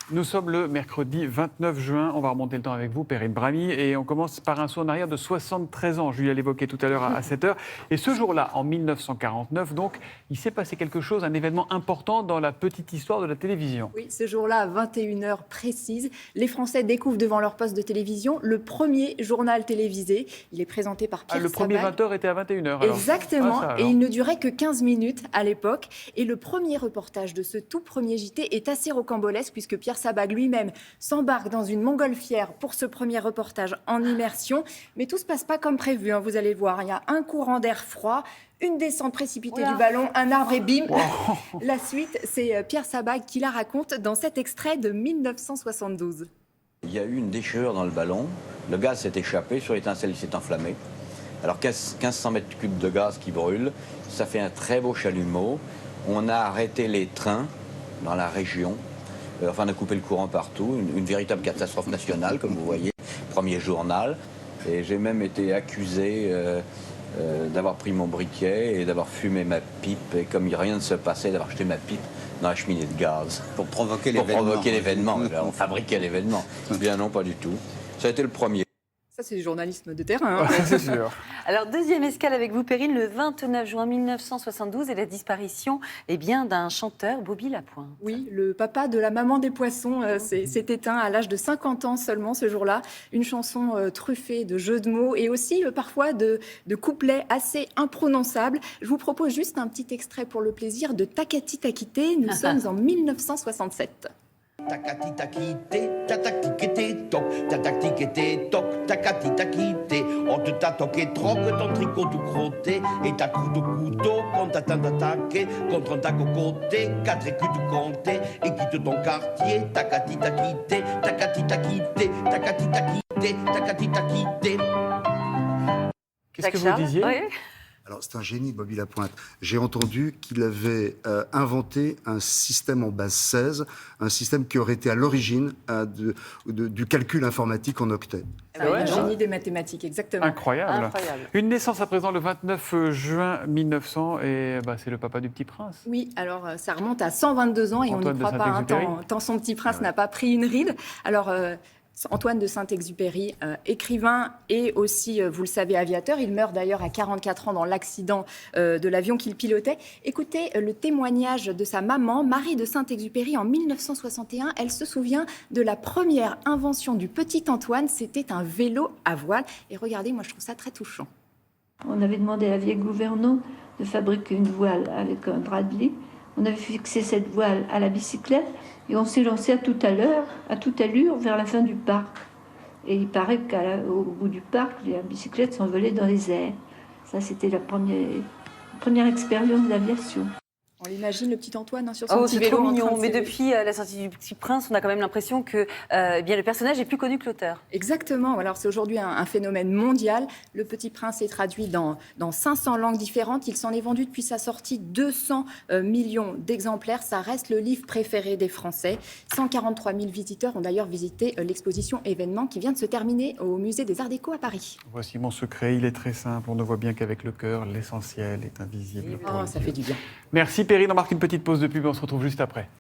Nous sommes le mercredi 29 juin. On va remonter le temps avec vous, Perrine Bramy. Et on commence par un saut en arrière de 73 ans. Julia l'évoquait tout à l'heure à 7 heures. Et ce jour-là, en 1949, donc, il s'est passé quelque chose, un événement important dans la petite histoire de la télévision. Oui, ce jour-là, à 21 h précise, les Français découvrent devant leur poste de télévision le premier journal télévisé. Il est présenté par Pierre Le premier Sabag. 20h était à 21 h. Exactement. Et il ne durait que 15 minutes à l'époque. Et le premier reportage de ce tout premier JT est assez rocambolesque puisque Pierre Sabag lui-même s'embarque dans une montgolfière pour ce premier reportage en immersion. Mais tout ne se passe pas comme prévu, hein, vous allez le voir. Il y a un courant d'air froid, une descente précipitée du ballon, un arbre et bim. Wow. La suite, c'est Pierre Sabag qui la raconte dans cet extrait de 1972. Il y a eu une déchirure dans le ballon. Le gaz s'est échappé, sur l'étincelle, il s'est enflammé. Alors 1500 mètres cubes de gaz qui brûlent, ça fait un très beau chalumeau. On a arrêté les trains dans la région. Enfin, on a coupé le courant partout, une véritable catastrophe nationale, comme vous voyez, premier journal. Et j'ai même été accusé d'avoir pris mon briquet et d'avoir fumé ma pipe, et comme rien ne se passait, d'avoir jeté ma pipe dans la cheminée de gaz. Pour provoquer l'événement. Pour provoquer l'événement, on fabriquait l'événement. Bien non, pas du tout. Ça a été le premier. Ça, c'est du journalisme de terrain. Hein. C'est sûr. Alors, deuxième escale avec vous, Perrine, le 29 juin 1972 et la disparition d'un chanteur, Bobby Lapointe. Oui, le papa de la maman des poissons s'est éteint à l'âge de 50 ans seulement ce jour-là. Une chanson truffée de jeux de mots et aussi parfois de couplets assez imprononçables. Je vous propose juste un petit extrait pour le plaisir de Takati Takité. Nous sommes en 1967. Takati takité, tatakité toc, tatakité toc, takati takité. On te t'a toqué troc, ton tricot tout crotté, et ta coup de couteau qu'on t'attend d'attaquer, contre un tac au côté, 4 écus de compter, et quitte ton quartier, takati takité, takati takité, takati takité, takati takité. Qu'est-ce que vous disiez ? Oui. Alors, c'est un génie, Bobby Lapointe. J'ai entendu qu'il avait inventé un système en base 16, un système qui aurait été à l'origine du calcul informatique en octets. Un génie des mathématiques, exactement. Incroyable. Une naissance à présent le 29 juin 1900, et c'est le papa du Petit Prince. Oui, alors ça remonte à 122 ans et Antoine on n'y croit pas, tant son Petit Prince n'a pas pris une ride. Alors... Antoine de Saint-Exupéry, écrivain et aussi, vous le savez, aviateur. Il meurt d'ailleurs à 44 ans dans l'accident de l'avion qu'il pilotait. Écoutez le témoignage de sa maman, Marie de Saint-Exupéry, en 1961. Elle se souvient de la première invention du petit Antoine. C'était un vélo à voile. Et regardez, moi je trouve ça très touchant. On avait demandé à la vieille gouverneau de fabriquer une voile avec un drap de lit. On avait fixé cette voile à la bicyclette et on s'est lancé à toute allure vers la fin du parc. Et il paraît qu'au bout du parc, la bicyclette s'envolait dans les airs. Ça, c'était la première expérience d'aviation. On l'imagine, le petit Antoine sur son petit c'est vélo. trop mignon. Mais depuis la sortie du Petit Prince, on a quand même l'impression que le personnage est plus connu que l'auteur. Exactement. Alors c'est aujourd'hui un phénomène mondial. Le Petit Prince est traduit dans 500 langues différentes. Il s'en est vendu depuis sa sortie 200 millions d'exemplaires. Ça reste le livre préféré des Français. 143 000 visiteurs ont d'ailleurs visité l'exposition événement qui vient de se terminer au musée des Arts Déco à Paris. Voici mon secret. Il est très simple. On ne voit bien qu'avec le cœur. L'essentiel est invisible. Ça fait du bien. Merci Perrine, on marque une petite pause de pub et on se retrouve juste après.